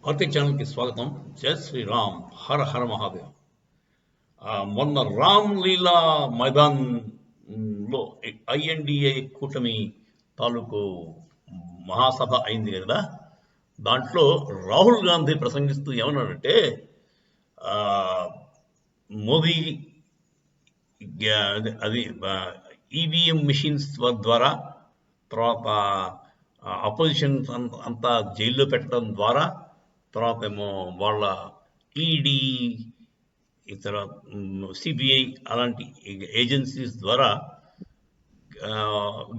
RK ఛానల్కి స్వాగతం. జై శ్రీరామ్, హర హర మహాదేవ్. మొన్న రామ్ లీలా మైదాన్ లో ఐఎన్డిఏ కూటమి తాలూకు మహాసభ అయింది కదా. దాంట్లో రాహుల్ గాంధీ ప్రసంగిస్తూ ఏమన్నాడంటే, మోదీ అది ఈవీఎం మిషన్స్ ద్వారా, తర్వాత అపోజిషన్ అంతా జైల్లో పెట్టడం ద్వారా, తర్వాత ఏమో వాళ్ళ ఈడీ ఇతర సిబిఐ అలాంటి ఏజెన్సీస్ ద్వారా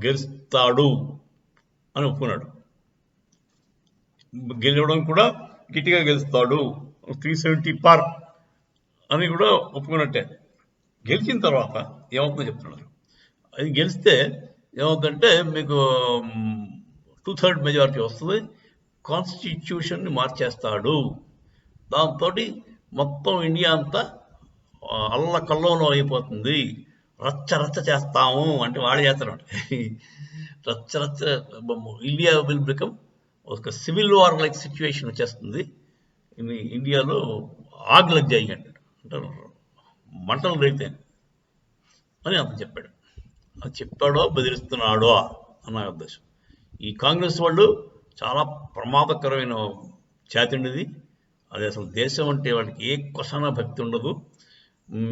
గెలుస్తాడు అని ఒప్పుకున్నాడు. గెలవడం కూడా గట్టిగా గెలుస్తాడు, 370 పార్ అని కూడా ఒప్పుకున్నట్టే. గెలిచిన తర్వాత ఏమవుతుందో చెప్తున్నారు. అది గెలిస్తే ఏమవుతుందంటే మీకు 2/3 మెజారిటీ వస్తుంది, కాన్స్టిట్యూషన్ని మార్చేస్తాడు. దాంతో మొత్తం ఇండియా అంతా అల్లకల్లోలం అయిపోతుంది. రచ్చ రచ్చ చేస్తాము అంటే వాడే చేస్తాడు. రచ్చ రచ్చ, ఇండియా విల్ బికమ్ ఒక సివిల్ వార్ లైక్ సిచ్యువేషన్ వచ్చేస్తుంది. ఇండియాలో ఆగ్ లగ్ జాయి అంటాడు, అంటే మంటలు రేగితే అని అతను చెప్పాడు. అది చెప్పాడో బెదిరిస్తున్నాడో అన్న ఉద్దేశం. ఈ కాంగ్రెస్ వాళ్ళు చాలా ప్రమాదకరమైన జాతి ఉండేది. అది అసలు దేశం అంటే వాడికి ఏ కొసన భక్తి ఉండదు.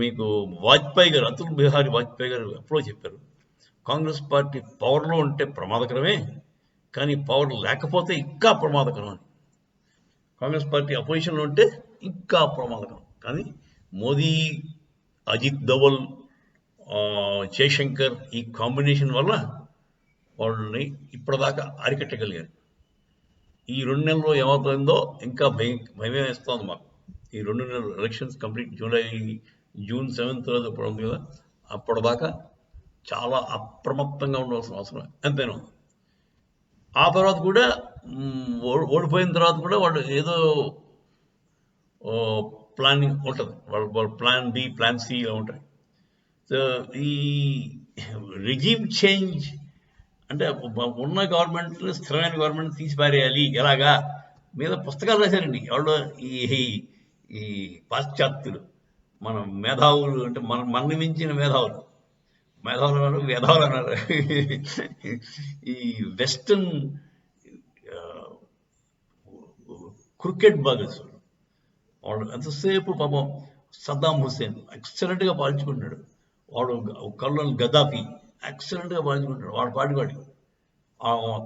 మీకు వాజ్పేయి గారు, అటల్ బిహారీ వాజ్పేయి గారు ఎప్పుడో చెప్పారు, కాంగ్రెస్ పార్టీ పవర్లో ఉంటే ప్రమాదకరమే, కానీ పవర్ లేకపోతే ఇంకా ప్రమాదకరం అని. కాంగ్రెస్ పార్టీ అపోజిషన్లో ఉంటే ఇంకా ప్రమాదకరం. కానీ మోదీ, అజిత్ దోవల్, జయశంకర్ ఈ కాంబినేషన్ వల్ల వాళ్ళని ఇప్పటిదాకా అరికట్టగలిగారు. ఈ 2 నెలల్లో ఏమవుతుందో ఇంకా భయమే వేస్తోంది మాకు. ఈ 2 నెలలు ఎలక్షన్స్ కంప్లీట్ జూన్ 7th రోజు ఇప్పుడు ఉంది కదా, అప్పటిదాకా చాలా అప్రమత్తంగా ఉండవలసిన అవసరం ఎంతైనా ఉంది. ఆ తర్వాత కూడా ఓడిపోయిన తర్వాత కూడా వాళ్ళు ఏదో ప్లానింగ్ ఉంటుంది, వాళ్ళ ప్లాన్ బి, ప్లాన్ సి ఇలా ఉంటాయి. సో ఈ రిజీమ్ చేంజ్ అంటే ఉన్న గవర్నమెంట్, స్థిరమైన గవర్నమెంట్ తీసి పారేయాలి ఎలాగా మీద పుస్తకాలు రాశారండి ఎవరో ఈ పాశ్చాత్యులు, మన మేధావులు, అంటే మన మించిన మేధావులు అన్నారు. ఈ వెస్టర్న్ క్రికెట్ బాగర్స్ వాడు ఎంతసేపు పాపం సద్దాం హుస్సేన్ ఎక్సలెంట్గా పాలించుకుంటున్నాడు, వాడు కల్నల్ గద్దాఫీ ఎక్సలెంట్గా పాలించుకుంటాడు, వాడు పాటివాడికి.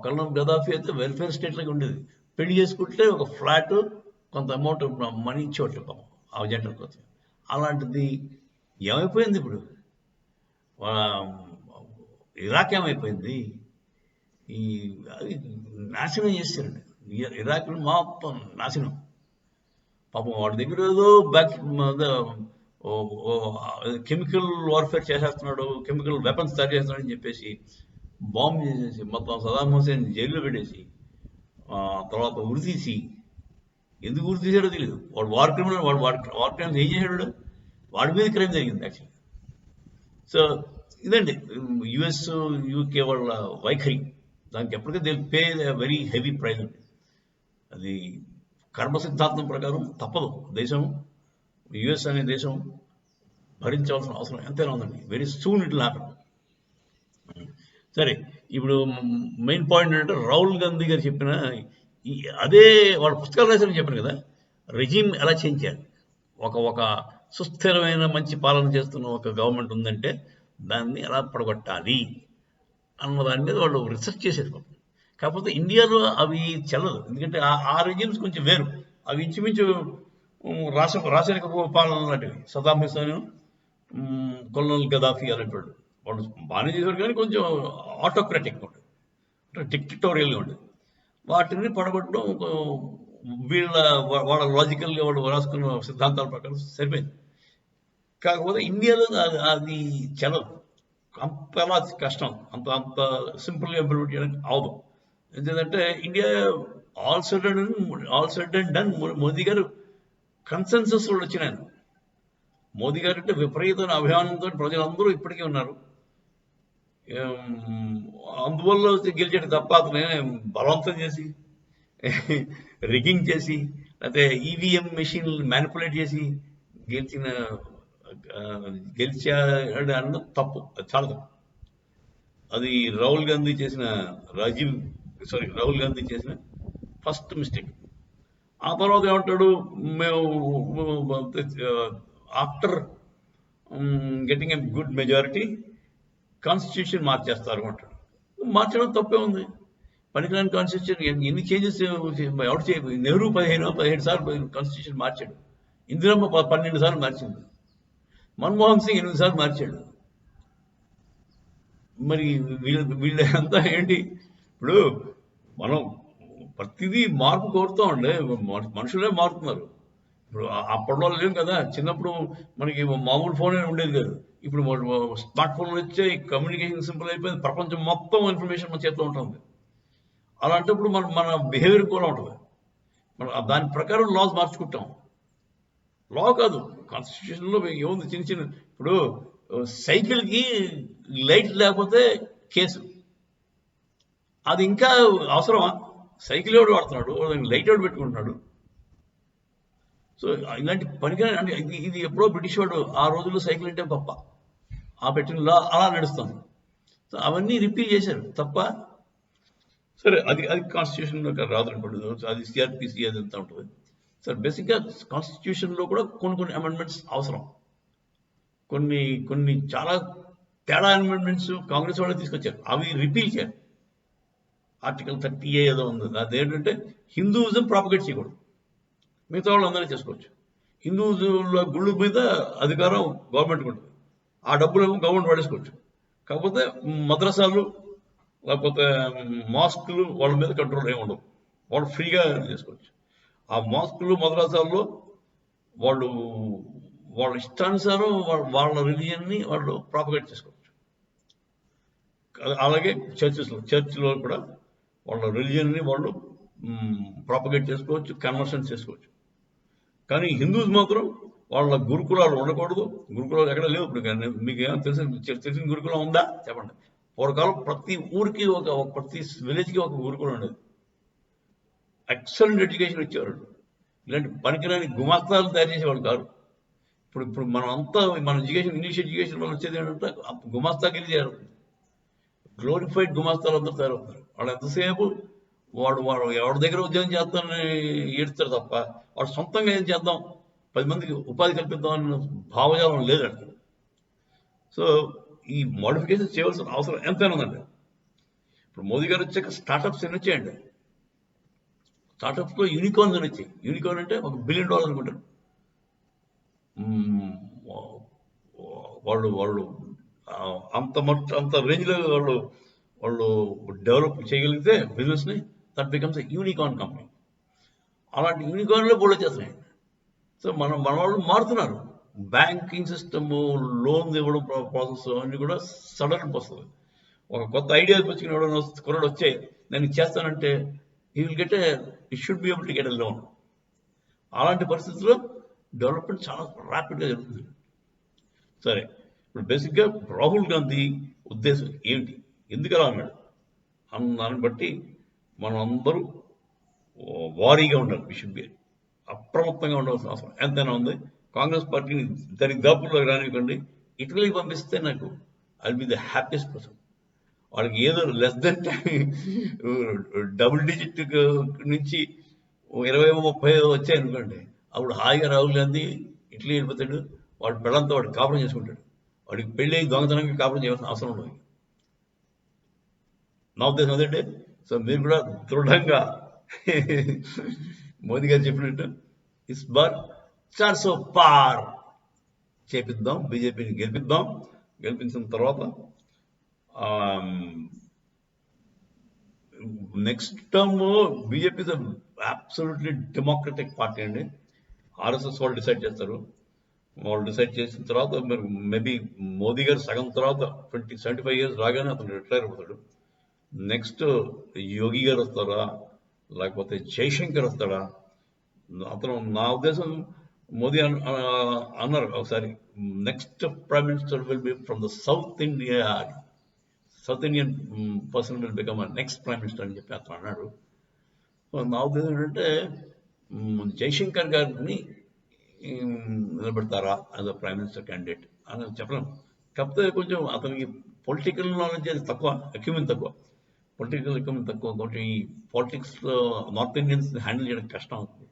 కల్నల్ గద్దాఫీ అయితే వెల్ఫేర్ స్టేట్లోకి ఉండేది, పెళ్లి చేసుకుంటే ఒక ఫ్లాట్ కొంత అమౌంట్ మనీ ఇచ్చేవాళ్ళు పాపం ఆ జంటల కోసం. అలాంటిది ఏమైపోయింది ఇప్పుడు? ఇరాక్ ఏమైపోయింది? ఈ అది నాశనం చేశారండి ఇరాక్ను, మొత్తం నాశనం. పాపం వాడి దగ్గర ఏదో కెమికల్ వార్ఫేర్ చేసేస్తున్నాడు, కెమికల్ వెపన్స్ తయారు చేస్తున్నాడు అని చెప్పేసి బాంబు చేసేసి మొత్తం సదాం హుసేన్ జైల్లో పెట్టేసి, తర్వాత ఉరితీసి, ఎందుకు ఉరి తీసాడో తెలియదు. వాడు వార్ క్రిమినల్, వార్ క్రైమ్స్ ఏం చేశాడు, వాడి మీద క్రైమ్ జరిగింది యాక్చువల్లీ. సో ఇదండి యుఎస్, యూకే వాళ్ళ వైఖరి. దానికి ఎప్పటికీ they pay very heavy price అండి. అది కర్మ సిద్ధాంతం ప్రకారం తప్పదు. దేశం, యుఎస్ అనే దేశం భరించవలసిన అవసరం ఎంతైనా ఉందండి. Very soon it will happen. సరే, ఇప్పుడు మెయిన్ పాయింట్ ఏంటంటే రాహుల్ గాంధీ గారు చెప్పిన అదే వాళ్ళ పుస్తకాలు రాశారని చెప్పాను కదా, రెజీమ్ ఎలా చేంజ్ చేయాలి. ఒక సుస్థిరమైన మంచి పాలన చేస్తున్న ఒక గవర్నమెంట్ ఉందంటే దాన్ని ఎలా పడగొట్టాలి అన్న దాని మీద వాళ్ళు రీసెర్చ్ చేసేది. కాకపోతే ఇండియాలో అవి చెల్లదు, ఎందుకంటే ఆ రెజిమ్స్ కొంచెం వేరు. అవి ఇంచుమించు రాసాయనిక పాలన లాంటివి. సదాం హుసేన్, కల్నల్ గద్దాఫీ అలాంటి వాళ్ళు బాగానే చేశారు, కానీ కొంచెం ఆటోక్రాటిక్ ఉంటుంది, అంటే డిక్టటోరియల్గా ఉంటుంది. వాటిని పడగొట్టడం వాళ్ళ లాజికల్గా వాళ్ళు రాసుకున్న సిద్ధాంతాల ప్రకారం సరిపోయింది. కాకపోతే ఇండియాలో అది చెల్లదు, అంతలా కష్టం, అంత సింపుల్గా ఇంప్లిమెంట్ చేయడానికి అవదు. ఎందుకంటే India all said and done Modi గారు కన్సెన్సస్ వాళ్ళు వచ్చినాయి. మోదీ గారు అంటే విపరీతమైన అభిమానంతో ప్రజలందరూ ఇప్పటికీ ఉన్నారు. అందువల్ల గెలిచాడు తప్ప అతనే బలవంతం చేసి రిగ్గింగ్ చేసి లేకపోతే ఈవీఎం మెషిన్ మ్యానిపులేట్ చేసి గెలిచిన ఆ, గెలిచాడు అన్న తప్పు, అది చాలా తప్పు. అది రాహుల్ గాంధీ చేసిన రాహుల్ గాంధీ చేసిన ఫస్ట్ మిస్టేక్. ఆ తర్వాత ఏమంటాడు, మేము after getting a good majority constitution మార్చేస్తారు అంటాడు. మార్చడం తప్పే ఉంది. పనికిరాని కాన్స్టిట్యూషన్ ఎన్ని చేంజెస్ ఎవరు చేయ నెహ్రూ 17 సార్లు కాన్స్టిట్యూషన్ మార్చాడు. ఇందిరమ్మ 12 సార్లు మార్చింది. మన్మోహన్ సింగ్ 8 సార్లు మార్చాడు. మరి వీళ్ళంతా ఏంటి? ఇప్పుడు మనం ప్రతిదీ మార్పు కోరుతా ఉండే మనుషులే మారుతున్నారు. ఇప్పుడు అప్పట్లో లేవు కదా, చిన్నప్పుడు మనకి మామూలు ఫోన్ ఉండేది కాదు. ఇప్పుడు స్మార్ట్ ఫోన్లు వచ్చే కమ్యూనికేషన్ సింపుల్ అయిపోయింది. ప్రపంచం మొత్తం ఇన్ఫర్మేషన్ మన చేతిలో ఉంటుంది. అలాంటప్పుడు మన బిహేవియర్ కూడా ఉంటుంది. మనం దాని ప్రకారం లాస్ మార్చుకుంటాం. లా కాదు, కాన్స్టిట్యూషన్లో ఏముంది, చిన్న చిన్న ఇప్పుడు సైకిల్కి లైట్ లేకపోతే కేసు. అది ఇంకా అవసరమా? సైకిల్ ఎవడు వాడుతున్నాడు, లైట్ ఎవడు పెట్టుకుంటున్నాడు? సో ఇలాంటి పనికిరాని అంటే ఇది ఎప్పుడో బ్రిటిష్ వాడు ఆ రోజుల్లో సైకిల్ అంటే గొప్ప ఆ పెట్టిన లా అలా నడుస్తుంది. సో అవన్నీ రిపీట్ చేశారు తప్ప. సరే, అది కాన్స్టిట్యూషన్లో రాదు అనుకోండి, అది సిఆర్పిసి అది అంతా ఉంటుంది. సరే, బేసిక్గా కాన్స్టిట్యూషన్లో కూడా కొన్ని అమెండ్మెంట్స్ అవసరం. కొన్ని చాలా తేడా అమెండ్మెంట్స్ కాంగ్రెస్ వాళ్ళు తీసుకొచ్చారు, అవి రిపీల్ చేయాలి. ఆర్టికల్ 30A ఏదో ఉంది, అదేంటంటే హిందూయిజం ప్రాపగేట్ చేయకూడదు, మిగతా వాళ్ళు అందరూ చేసుకోవచ్చు. హిందూల గుళ్ళ మీద అధికారం గవర్నమెంట్కి ఉంటుంది, ఆ డబ్బులు ఏమో గవర్నమెంట్ పడేసుకోవచ్చు. కాకపోతే మద్రసాలు లేకపోతే మాస్కులు వాళ్ళ మీద కంట్రోల్ ఏమి ఉండవు, వాళ్ళు ఫ్రీగా చేసుకోవచ్చు. ఆ మాస్కులు మద్రసాల్లో వాళ్ళ ఇష్టానుసారం వాళ్ళ రిలీజియన్ని వాళ్ళు ప్రాపగేట్ చేసుకోవచ్చు. అలాగే చర్చ్లో కూడా వాళ్ళ రిలీజియన్ని వాళ్ళు ప్రాపగేట్ చేసుకోవచ్చు, కన్వర్షన్ చేసుకోవచ్చు. కానీ హిందూస్ మాత్రం వాళ్ళ గురుకులాలు ఉండకూడదు. గురుకులాలు ఎక్కడ లేవు ఇప్పుడు. మీకు ఏమైనా తెలిసిన గురుకులం ఉందా చెప్పండి? పూర్వకాలం ప్రతి ఊరికి ప్రతి విలేజ్కి ఒక గురుకులం ఉండేది. ఎక్సలెంట్ ఎడ్యుకేషన్ ఇచ్చేవాళ్ళు. ఇలాంటి పనికిరాని గుమాస్తాలు తయారు చేసేవాళ్ళు కాదు. ఇప్పుడు మనం అంతా మన ఇంగ్లీష్ ఎడ్యుకేషన్ వల్ల వచ్చేది ఏంటంటే గుమాస్తాగిరి చేరుతుంది. గ్లోరిఫైడ్ గుమాస్తాలు అందరూ తయారవుతారు. వాళ్ళు ఎంతసేపు వాడు ఎవరి దగ్గర ఉద్యోగం చేస్తానని ఏడుస్తారు తప్ప వాడు సొంతంగా ఏం చేద్దాం, 10 మందికి ఉపాధి కల్పిద్దాం అన్న భావజాలం లేదండి. సో ఈ మోడిఫికేషన్ చేయవలసిన అవసరం ఎంతైనా ఉందండి. ఇప్పుడు మోదీ గారు వచ్చాక స్టార్టప్స్ ఎన్ని వచ్చాయండి. స్టార్టప్స్లో యూనికార్న్స్ అని వచ్చాయి. యూనికార్న్ అంటే $1 బిలియన్ అనుకుంటారు. వాళ్ళు అంత రేంజ్లో వాళ్ళు డెవలప్ చేయగలిగితే బిజినెస్ని, that becomes a unicorn company. అలాంటి యూనికార్న్లో బోల్డ్ వచ్చేస్తున్నాయి. సో మన వాళ్ళు మారుతున్నారు. బ్యాంకింగ్ సిస్టము, లోన్స్ ఇవ్వడం ప్రాసెస్ అన్నీ కూడా సడన్ వస్తుంది. ఒక కొత్త ఐడియా వచ్చి కొరడు వచ్చే నేను చేస్తానంటే ఈ should be able to get a loan. అలాంటి పరిస్థితుల్లో డెవలప్మెంట్ చాలా ర్యాపిడ్గా జరుగుతుంది. సరే, ఇప్పుడు బేసిక్గా రాహుల్ గాంధీ ఉద్దేశం ఏమిటి, ఎందుకు అలా అన్నాడు దాన్ని బట్టి మనం అందరూ వారీగా ఉండాలి. వి షుడ్ బి అప్రమత్తంగా ఉండవలసిన అవసరం ఎంతైనా ఉంది. కాంగ్రెస్ పార్టీని దరిదాపుల్లోకి రానివ్వండి. ఇటలీకి పంపిస్తే నాకు I'll be the happiest person. వాళ్ళకి ఏదో లెస్ దెన్ డబుల్ డిజిట్ నుంచి 20-30 వచ్చాయనుకోండి, అప్పుడు హాయిగా రాహుల్ గాంధీ ఇటలీ వెళ్ళిపోతాడు. వాడు పిల్లలతో వాడు కాపురం చేసుకుంటాడు. వాడికి పెళ్ళి దొంగతనంగా కాపురం చేయాల్సిన అవసరం ఉండదు. నా ఉద్దేశం అదంటే, సో మీరు కూడా దృఢంగా మోదీ గారు చెప్పినట్టు ఇస్ బార్ 400 పార్ చేపిద్దాం, బీజేపీని గెలిపిద్దాం. గెలిపించిన తర్వాత next term BJP is absolutely democratic party అండి. ఆర్ఎస్ఎస్ వాళ్ళు డిసైడ్ చేస్తారు. వాళ్ళు డిసైడ్ చేసిన తర్వాత మీరు మేబీ మోదీ గారు సగం తర్వాత 75 years రాగానే అతను రిటైర్ అవుతాడు. నెక్స్ట్ యోగి గారు వస్తారా, లేకపోతే జైశంకర్ వస్తాడా? అతను నా ఉద్దేశం మోదీ అన్నారు ఒకసారి, next prime minister will be from the south Indian person will become next prime minister అని చెప్పి అతను అన్నాడు. నా ఉద్దేశం ఏంటంటే జైశంకర్ గారిని నిలబెడతారా as a prime minister candidate అని చెప్పలేము. కాకపోతే కొంచెం అతనికి పొలిటికల్ నాలెడ్జ్ అది తక్కువ, అక్యూమెన్ తక్కువ, పొలిటికల్ అక్యూమెన్ తక్కువ. కొంచెం ఈ పాలిటిక్స్లో నార్త్ ఇండియన్స్ హ్యాండిల్ చేయడం కష్టం అవుతుంది.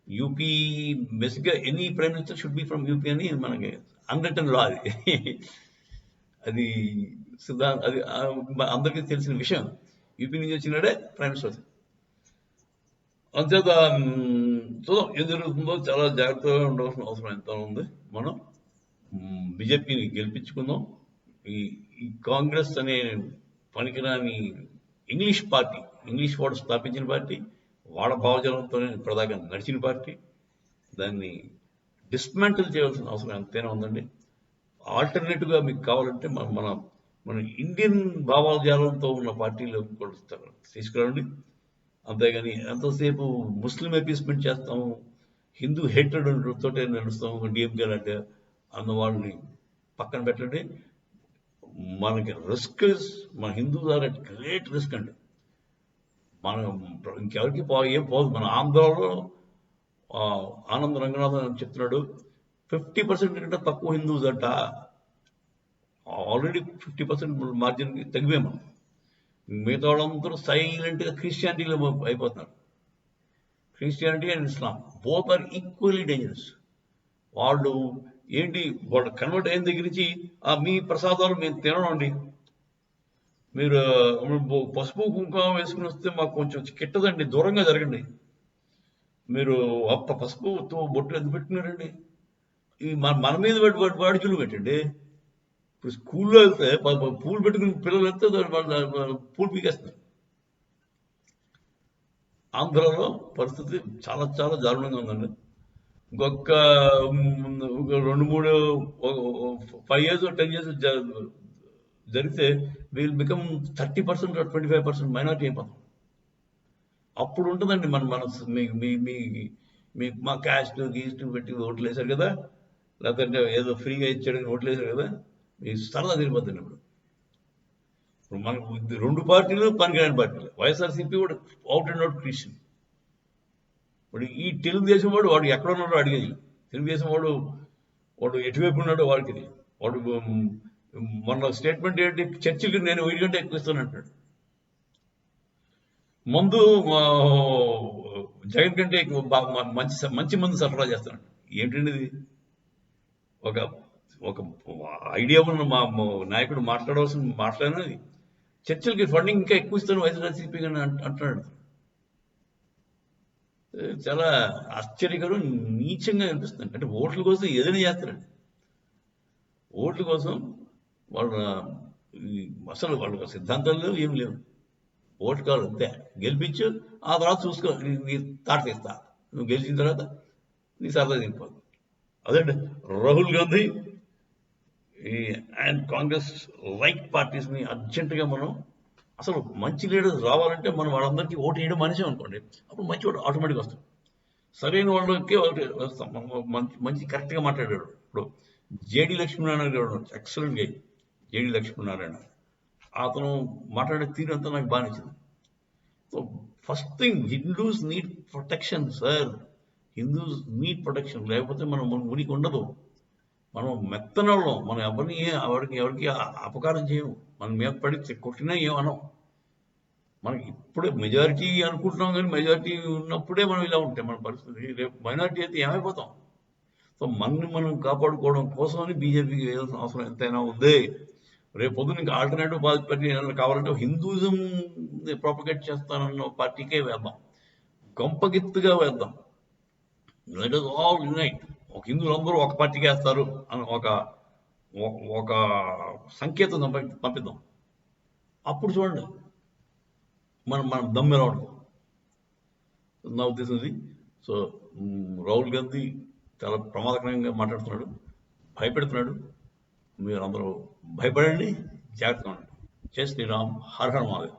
యూపీ బేసిక్గా any prime minister should be from UP అని మనకి అన్రిటన్ లా అది. అది అది అందరికీ తెలిసిన విషయం. యూపీ నుంచి వచ్చినాడే ప్రైమ్ మినిస్టర్. అంతేత చూద్దాం ఏం జరుగుతుందో. చాలా జాగ్రత్తగా ఉండవలసిన అవసరం ఎంత ఉంది. మనం బీజేపీని గెలిపించుకుందాం. ఈ కాంగ్రెస్ అనే పనికిరాని ఇంగ్లీష్ పార్టీ, ఇంగ్లీష్ వాడు స్థాపించిన పార్టీ, వాడ భావజనంతో ప్రధాగా నడిచిన పార్టీ, దాన్ని డిస్మాంటిల్ చేయాల్సిన అవసరం ఎంతైనా ఉందండి. ఆల్టర్నేటివ్గా మీకు కావాలంటే మన మన ఇండియన్ భావజాలంతో ఉన్న పార్టీలు తీసుకురండి. అంతేగాని ఎంతసేపు ముస్లిం అపీస్మెంట్ చేస్తాము, హిందూ హేట్రెడ్ తోటే నడుస్తాము డిఎంకే లాంటి అన్న వాళ్ళని పక్కన పెట్టండి. మనకి రిస్క్, మన Hindus are at great risk అండి. మనం ఇంకెవరికి ఏం పోదు. మన ఆంధ్రాలో ఆనంద్ రంగనాథన్ చెప్తున్నాడు 50% కంటే తక్కువ హిందూస్ అంట. ఆల్రెడీ 50% మార్జిన్ తగ్గిపోయాం మనం. మిగతా వాళ్ళందరూ సైలెంట్గా క్రిస్టియానిటీలో అయిపోతున్నారు. Christianity and Islam both are equally dangerous. వాళ్ళు ఏంటి, వాళ్ళు కన్వర్ట్ అయిన దగ్గర నుంచి మీ ప్రసాదాలు మేము తినడండి, మీరు పసుపు కుంకుమ వేసుకుని వస్తే మాకు కొంచెం కిట్టదండి, దూరంగా జరగండి, మీరు పసుపుతో బొట్టు ఎందుకు పెట్టినారండి, ఈ మన మీద వాడిచులు పెట్టండి. ఇప్పుడు స్కూల్లో వెళ్తే పూలు పెట్టుకుని పిల్లలు వెళ్తే పూలు పీకేస్తారు. ఆంధ్రాలో పరిస్థితి చాలా చాలా దారుణంగా ఉందండి. ఇంకొక 2-3 5 years or 10 years జరిగితే వీల్ బికమ్ 30% or 25% మైనారిటీ అయిపోతాం. అప్పుడు ఉంటుందండి మన మనసు. మీ మా క్యాస్ట్ గీస్ట్ పెట్టి ఓట్లు వేశారు కదా, లేకపోతే ఏదో ఫ్రీగా ఇచ్చాడని ఓట్లు వేశారు కదా, మీ సరదా తిరిగిపోతుంది. ఇప్పుడు మనకు 2 పార్టీలు పనికిరాని పార్టీలు. వైఎస్ఆర్సీపీ కూడా అవుట్ అండ్ అవుట్ క్రిస్టియన్. ఇప్పుడు ఈ తెలుగుదేశం వాడు ఎక్కడ ఉన్నాడో అడిగేది. తెలుగుదేశం వాడు ఎటువైపు ఉన్నాడో వాడికి తెలియదు. వాడు మొన్న స్టేట్మెంట్ ఏంటి, చర్చికి నేను 1 గంట ఎక్కువ ఇస్తాను అంటాడు. మందు జగన్ కంటే మంచి మందు సరఫరా చేస్తాడు. ఏంటండి ఇది? ఒక ఐడియా ఉన్న మా నాయకుడు మాట్లాడినది చర్చలకి ఫండింగ్ ఇంకా ఎక్కువ ఇస్తాను వైఎస్ఆర్సీపీ అని అంటున్నాడు. చాలా ఆశ్చర్యకరం, నీచంగా అనిపిస్తుంది. అంటే ఓట్ల కోసం ఏదైనా చేస్తారండి. ఓట్ల కోసం అసలు వాళ్ళ సిద్ధాంతాలు లేవు, ఏం లేవు. ఓటు కావాలి అంతే, గెలిపించు, ఆ తర్వాత చూసుకో, నీ తాట తీస్తా, నువ్వు గెలిచిన తర్వాత నీ సరదా తినిపోదు. అదండి రాహుల్ గాంధీ అండ్ కాంగ్రెస్ లైక్ పార్టీస్ని అర్జెంటుగా మనం, అసలు మంచి లీడర్స్ రావాలంటే మనం వాళ్ళందరికీ ఓటు వేయడం మనిషి అనుకోండి, అప్పుడు మంచి ఓటు ఆటోమేటిక్గా వస్తాం. సరైన వాళ్ళకి వస్తాం. మంచి కరెక్ట్గా మాట్లాడాడు. ఇప్పుడు జేడి లక్ష్మీనారాయణ గారు ఎక్సలెంట్ గా, జేడి లక్ష్మీనారాయణ అతను మాట్లాడే తీరు అంతా నాకు బాగా నచ్చింది. So first thing, Hindus need protection sir. Hindus need protection, లేకపోతే మనం ఉనికి ఉండదు. మనం మెత్తనళ్ళం, మనం ఎవరికి అపకారం చేయము. మనం మీద పడి కొట్టినా ఏమనం. మనకి ఇప్పుడే మెజారిటీ అనుకుంటున్నాం, కానీ మెజారిటీ ఉన్నప్పుడే మనం ఇలా ఉంటే మన పరిస్థితి. రేపు మైనారిటీ అయితే ఏమైపోతాం. సో మనం కాపాడుకోవడం కోసమని బీజేపీకి వేయాల్సిన అవసరం ఎంతైనా ఉంది. రేపు పొద్దున ఇంకా ఆల్టర్నేటివ్ పార్టీ కావాలంటే హిందూయిజం ప్రాపగేట్ చేస్తానన్న పార్టీకే వేద్దాం, గొంపగిత్తుగా వేద్దాం. Let us all unite. ఒక హిందువులందరూ ఒక పార్టీకి వేస్తారు అని ఒక సంకేతం పంపిద్దాం. అప్పుడు చూడండి మనం దమ్మెలా ఉంటుంది నా ఉద్దేశం ఇది. సో రాహుల్ గాంధీ చాలా ప్రమాదకరంగా మాట్లాడుతున్నాడు, భయపెడుతున్నాడు. మీరు అందరూ భయపడండి, జాగ్రత్తగా ఉండండి. జై శ్రీరామ్, హర హర మహాదేవ్.